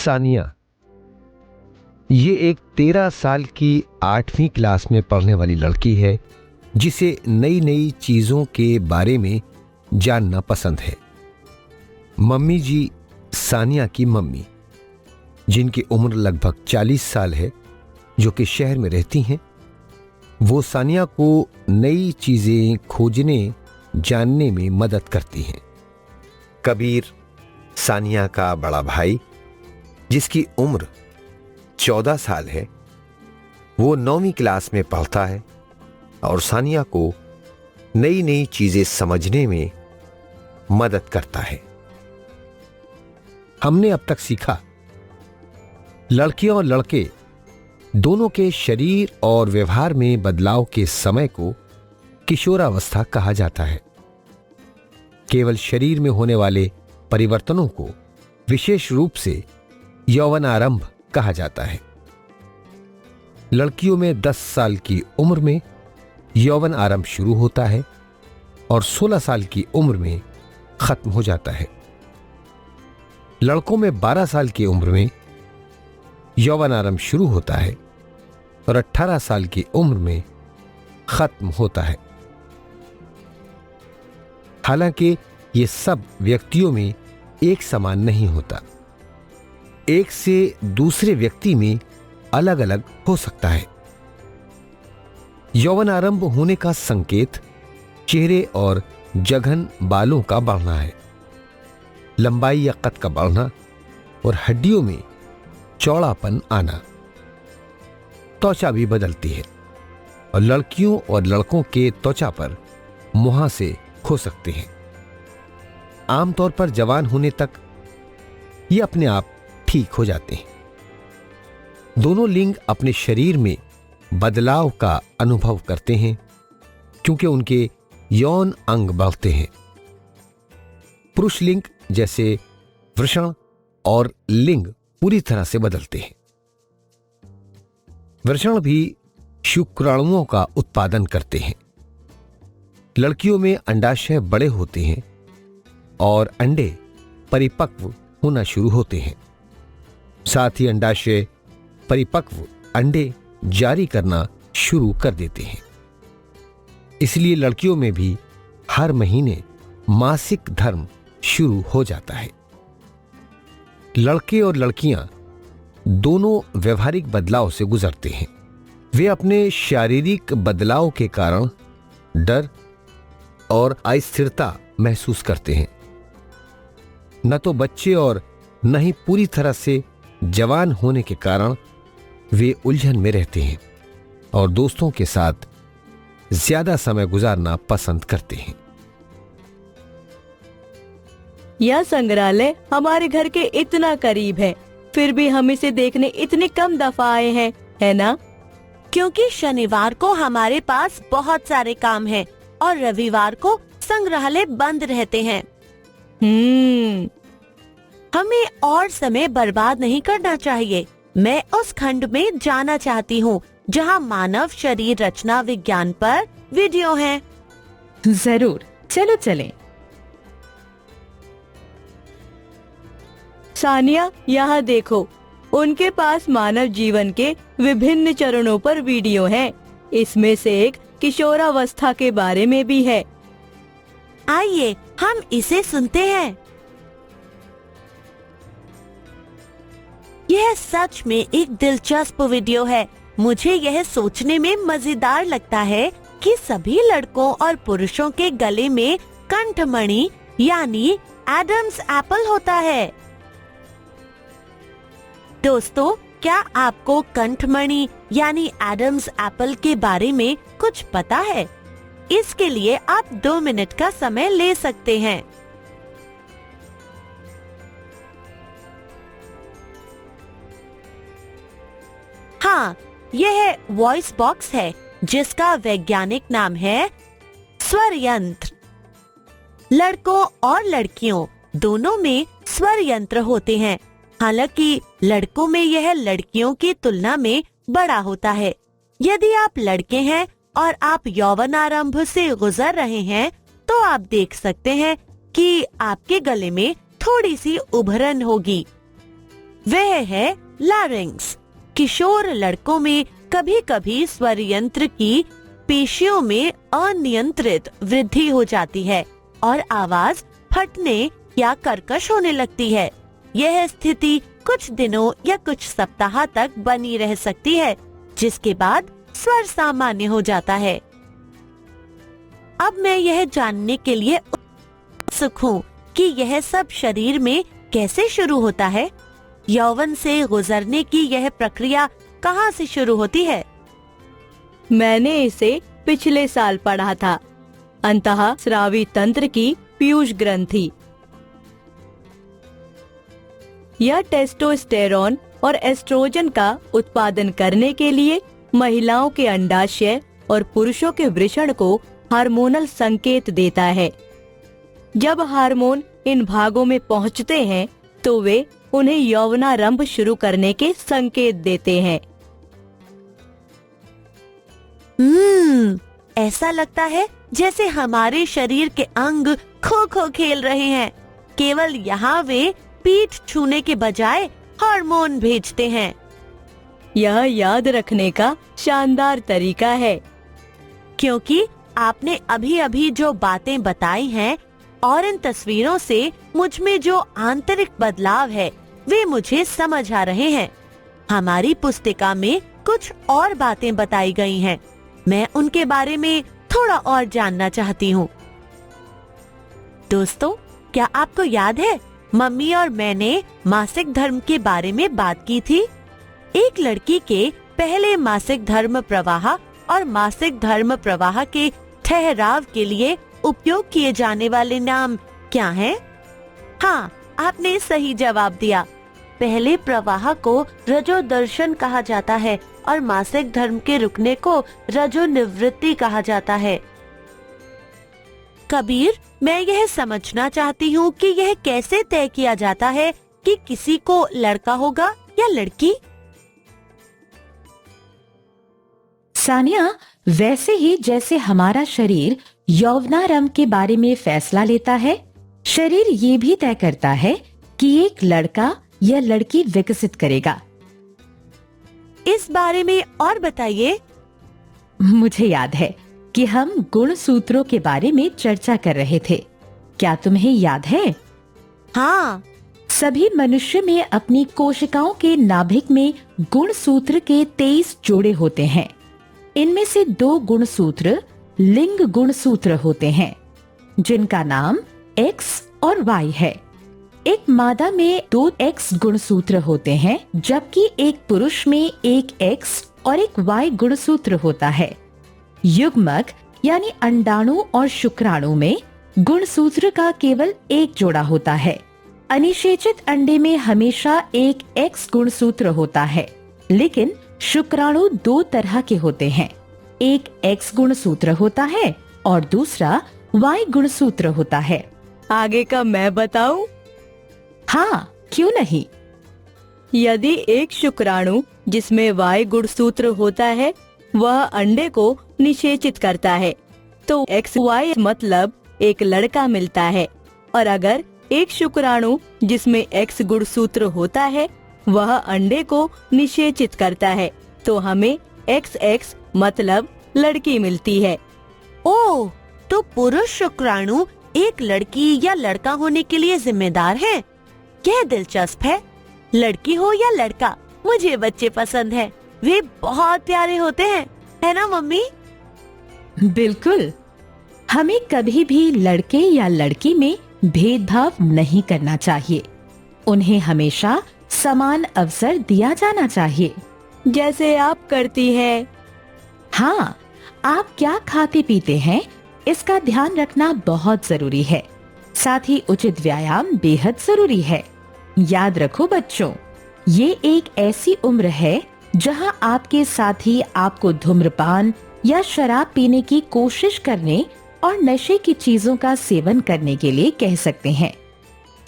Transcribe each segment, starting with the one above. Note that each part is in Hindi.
सानिया ये एक 13 साल की 8वीं क्लास में पढ़ने वाली लड़की है जिसे नई नई चीजों के बारे में जानना पसंद है। मम्मी जी सानिया की मम्मी, जिनकी उम्र लगभग 40 साल है, जो कि शहर में रहती हैं, वो सानिया को नई चीजें खोजने जानने में मदद करती हैं। कबीर सानिया का बड़ा भाई, जिसकी उम्र 14 साल है, वो 9वीं क्लास में पढ़ता है और सानिया को नई नई चीजें समझने में मदद करता है। हमने अब तक सीखा, लड़कियां और लड़के दोनों के शरीर और व्यवहार में बदलाव के समय को किशोरावस्था कहा जाता है। केवल शरीर में होने वाले परिवर्तनों को विशेष रूप से यौवनारंभ कहा जाता है। लड़कियों में 10 साल की उम्र में यौवन आरंभ शुरू होता है और 16 साल की उम्र में खत्म हो जाता है। लड़कों में 12 साल की उम्र में यौवन आरंभ शुरू होता है और 18 साल की उम्र में खत्म होता है। हालांकि ये सब व्यक्तियों में एक समान नहीं होता, एक से दूसरे व्यक्ति में अलग अलग हो सकता है। यौवन आरंभ होने का संकेत चेहरे और जघन बालों का बढ़ना है, लंबाई या कद का बढ़ना और हड्डियों में चौड़ापन आना। त्वचा भी बदलती है और लड़कियों और लड़कों के त्वचा पर मुहांसे हो सकते हैं। आमतौर पर जवान होने तक ये अपने आप ठीक हो जाते हैं। दोनों लिंग अपने शरीर में बदलाव का अनुभव करते हैं क्योंकि उनके यौन अंग बढ़ते हैं। पुरुष लिंग जैसे वृषण और लिंग पूरी तरह से बदलते हैं। वृषण भी शुक्राणुओं का उत्पादन करते हैं। लड़कियों में अंडाशय बड़े होते हैं और अंडे परिपक्व होना शुरू होते हैं। साथ ही अंडाशय परिपक्व अंडे जारी करना शुरू कर देते हैं। इसलिए लड़कियों में भी हर महीने मासिक धर्म शुरू हो जाता है। लड़के और लड़कियां दोनों व्यवहारिक बदलाव से गुजरते हैं। वे अपने शारीरिक बदलाव के कारण डर और अस्थिरता महसूस करते हैं। न तो बच्चे और न ही पूरी तरह से जवान होने के कारण वे उलझन में रहते हैं और दोस्तों के साथ ज्यादा समय गुजारना पसंद करते हैं। यह संग्रहालय हमारे घर के इतना करीब है, फिर भी हम इसे देखने इतनी कम दफा आए हैं, है ना? क्योंकि शनिवार को हमारे पास बहुत सारे काम हैं और रविवार को संग्रहालय बंद रहते हैं। हमें और समय बर्बाद नहीं करना चाहिए। मैं उस खंड में जाना चाहती हूँ जहाँ मानव शरीर रचना विज्ञान पर वीडियो है। जरूर, चलो चलें। सानिया, यहाँ देखो, उनके पास मानव जीवन के विभिन्न चरणों पर वीडियो है। इसमें से एक किशोरावस्था के बारे में भी है। आइए हम इसे सुनते हैं। यह सच में एक दिलचस्प वीडियो है। मुझे यह सोचने में मजेदार लगता है कि सभी लड़कों और पुरुषों के गले में कंठमणि यानी एडम्स एप्पल होता है। दोस्तों, क्या आपको कंठमणि यानी एडम्स एप्पल के बारे में कुछ पता है? इसके लिए आप 2 मिनट का समय ले सकते हैं। हाँ, यह वॉइस बॉक्स है जिसका वैज्ञानिक नाम है स्वर यंत्र। लड़कों और लड़कियों दोनों में स्वर यंत्र होते हैं। हालांकि लड़कों में यह लड़कियों की तुलना में बड़ा होता है। यदि आप लड़के हैं और आप यौवनारंभ से गुजर रहे हैं तो आप देख सकते हैं कि आपके गले में थोड़ी सी उभरन होगी। वह है लारिंक्स। किशोर लड़कों में कभी कभी स्वर यंत्र की पेशियों में अनियंत्रित वृद्धि हो जाती है और आवाज फटने या कर्कश होने लगती है। यह स्थिति कुछ दिनों या कुछ सप्ताह तक बनी रह सकती है, जिसके बाद स्वर सामान्य हो जाता है। अब मैं यह जानने के लिए उत्सुक हूँ कि यह सब शरीर में कैसे शुरू होता है। यौवन से गुजरने की यह प्रक्रिया कहाँ से शुरू होती है? मैंने इसे पिछले साल पढ़ा था। अंतःस्रावी तंत्र की पीयूष ग्रंथि। यह टेस्टोस्टेरोन और एस्ट्रोजन का उत्पादन करने के लिए महिलाओं के अंडाशय और पुरुषों के वृषण को हार्मोनल संकेत देता है। जब हार्मोन इन भागों में पहुंचते हैं तो वे उन्हें यौवनारंभ शुरू करने के संकेत देते हैं। ऐसा लगता है जैसे हमारे शरीर के अंग खो खो खेल रहे हैं। केवल यहाँ वे पीठ छूने के बजाय हार्मोन भेजते हैं। यह याद रखने का शानदार तरीका है, क्योंकि आपने अभी अभी जो बातें बताई हैं और इन तस्वीरों से मुझ में जो आंतरिक बदलाव है वे मुझे समझ आ रहे हैं। हमारी पुस्तिका में कुछ और बातें बताई गई हैं। मैं उनके बारे में थोड़ा और जानना चाहती हूँ। दोस्तों, क्या आपको याद है मम्मी और मैंने मासिक धर्म के बारे में बात की थी? एक लड़की के पहले मासिक धर्म प्रवाह और मासिक धर्म प्रवाह के ठहराव के लिए उपयोग किए जाने वाले नाम क्या हैं? हाँ, आपने सही जवाब दिया। पहले प्रवाह को रजोदर्शन कहा जाता है और मासिक धर्म के रुकने को रजोनिवृत्ति कहा जाता है। कबीर, मैं यह समझना चाहती हूँ कि यह कैसे तय किया जाता है कि किसी को लड़का होगा या लड़की? सानिया, वैसे ही जैसे हमारा शरीर यौवनारंभ के बारे में फैसला लेता है, शरीर ये भी तय करता है कि एक लड़का या लड़की विकसित करेगा। इस बारे में और बताइए। मुझे याद है कि हम गुण सूत्रों के बारे में चर्चा कर रहे थे। क्या तुम्हें याद है? हाँ। सभी मनुष्य में अपनी कोशिकाओं के नाभिक में गुण सूत्र के 23 जोड़े होते हैं। इनमें से 2 गुण सूत्र लिंग गुण सूत्र होते हैं, जिनका नाम X और Y है। एक मादा में 2 X गुण सूत्र होते हैं, जबकि एक पुरुष में एक X और एक Y गुण सूत्र होता है। युग्मक यानी अंडाणु और शुक्राणु में गुण सूत्र का केवल एक जोड़ा होता है। अनिषेचित अंडे में हमेशा एक X गुण सूत्र होता है, लेकिन शुक्राणु 2 तरह के होते हैं। एक X गुण सूत्र होता है और दूसरा Y गुण सूत्र होता है। आगे का मैं बताऊं? हाँ, क्यों नहीं। यदि एक शुक्राणु जिसमें Y गुणसूत्र होता है वह अंडे को निषेचित करता है तो XY मतलब एक लड़का मिलता है, और अगर एक शुक्राणु जिसमें X गुणसूत्र होता है वह अंडे को निषेचित करता है तो हमें XX मतलब लड़की मिलती है। ओह, तो पुरुष शुक्राणु एक लड़की या लड़का होने के लिए जिम्मेदार है। यह दिलचस्प है। लड़की हो या लड़का, मुझे बच्चे पसंद हैं। वे बहुत प्यारे होते हैं, है ना मम्मी? बिल्कुल। हमें कभी भी लड़के या लड़की में भेदभाव नहीं करना चाहिए। उन्हें हमेशा समान अवसर दिया जाना चाहिए। जैसे आप करती हैं। हाँ, आप क्या खाते पीते हैं इसका ध्यान रखना बहुत जरूरी है। साथ ही उचित व्यायाम बेहद जरूरी है। याद रखो बच्चों, ये एक ऐसी उम्र है जहां आपके साथी आपको धूम्रपान या शराब पीने की कोशिश करने और नशे की चीजों का सेवन करने के लिए कह सकते हैं।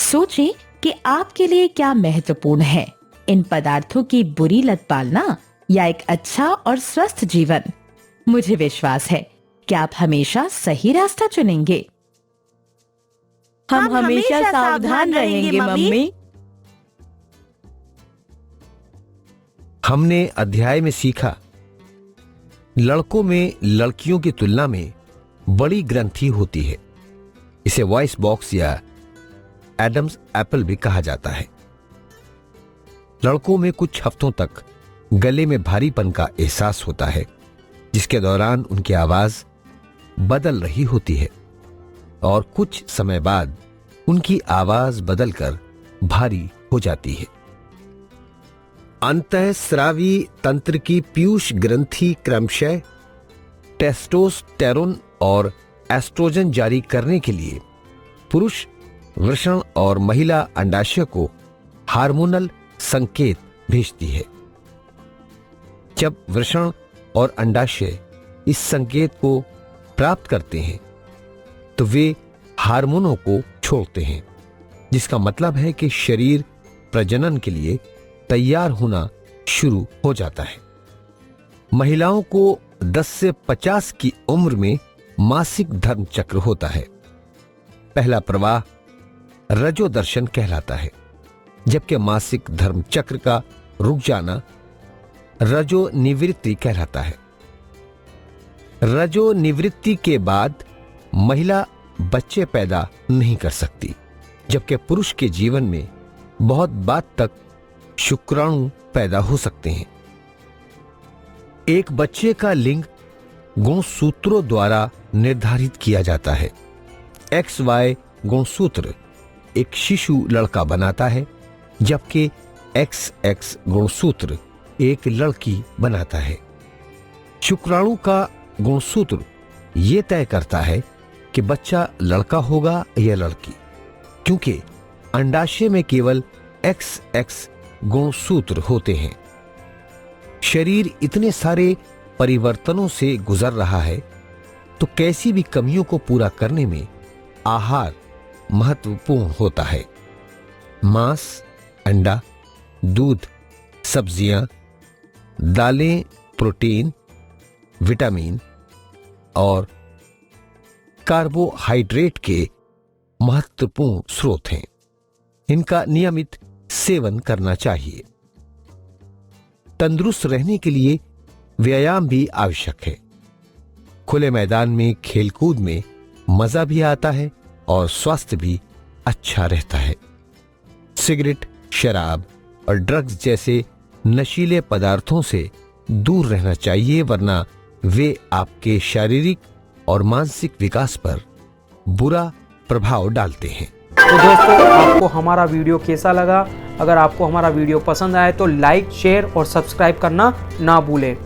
सोचें कि आपके लिए क्या महत्वपूर्ण है, इन पदार्थों की बुरी लत पालना या एक अच्छा और स्वस्थ जीवन। मुझे विश्वास है कि आप हमेशा सही रास्ता चुनेंगे। हम हमेशा सावधान रहेंगे मम्मी। हमने अध्याय में सीखा, लड़कों में लड़कियों की तुलना में बड़ी ग्रंथि होती है। इसे वॉइस बॉक्स या एडम्स एप्पल भी कहा जाता है। लड़कों में कुछ हफ्तों तक गले में भारीपन का एहसास होता है, जिसके दौरान उनकी आवाज बदल रही होती है और कुछ समय बाद उनकी आवाज बदलकर भारी हो जाती है। अंतःस्रावी तंत्र की पीयूष ग्रंथि क्रमशः टेस्टोस्टेरोन और एस्ट्रोजन जारी करने के लिए पुरुष वृषण और महिला अंडाशय को हार्मोनल संकेत भेजती है। जब वृषण और अंडाशय इस संकेत को प्राप्त करते हैं तो वे हार्मोनों को छोड़ते हैं, जिसका मतलब है कि शरीर प्रजनन के लिए तैयार होना शुरू हो जाता है। महिलाओं को 10 से 50 की उम्र में मासिक धर्म चक्र होता है। पहला प्रवाह रजोदर्शन कहलाता है, जबकि मासिक धर्म चक्र का रुक जाना रजो निवृत्ति कहलाता है। रजो निवृत्ति के बाद महिला बच्चे पैदा नहीं कर सकती, जबकि पुरुष के जीवन में बहुत बाद तक शुक्राणु पैदा हो सकते हैं। एक बच्चे का लिंग गुणसूत्रों द्वारा निर्धारित किया जाता है। XY गुणसूत्र एक शिशु लड़का बनाता है, जबकि XX गुणसूत्र एक लड़की बनाता है। शुक्राणु का गुणसूत्र यह तय करता है कि बच्चा लड़का होगा या लड़की, क्योंकि अंडाशय में केवल XX गुणसूत्र होते हैं। शरीर इतने सारे परिवर्तनों से गुजर रहा है, तो कैसी भी कमियों को पूरा करने में आहार महत्वपूर्ण होता है। मांस, अंडा, दूध, सब्जियां, दालें प्रोटीन, विटामिन और कार्बोहाइड्रेट के महत्वपूर्ण स्रोत हैं। इनका नियमित सेवन करना चाहिए। तंदुरुस्त रहने के लिए व्यायाम भी आवश्यक है। खुले मैदान में खेलकूद में मजा भी आता है और स्वास्थ्य भी अच्छा रहता है। सिगरेट, शराब और ड्रग्स जैसे नशीले पदार्थों से दूर रहना चाहिए, वरना वे आपके शारीरिक और मानसिक विकास पर बुरा प्रभाव डालते हैं। तो दोस्तों, आपको हमारा वीडियो कैसा लगा? अगर आपको हमारा वीडियो पसंद आए तो लाइक, शेयर और सब्सक्राइब करना ना भूलें।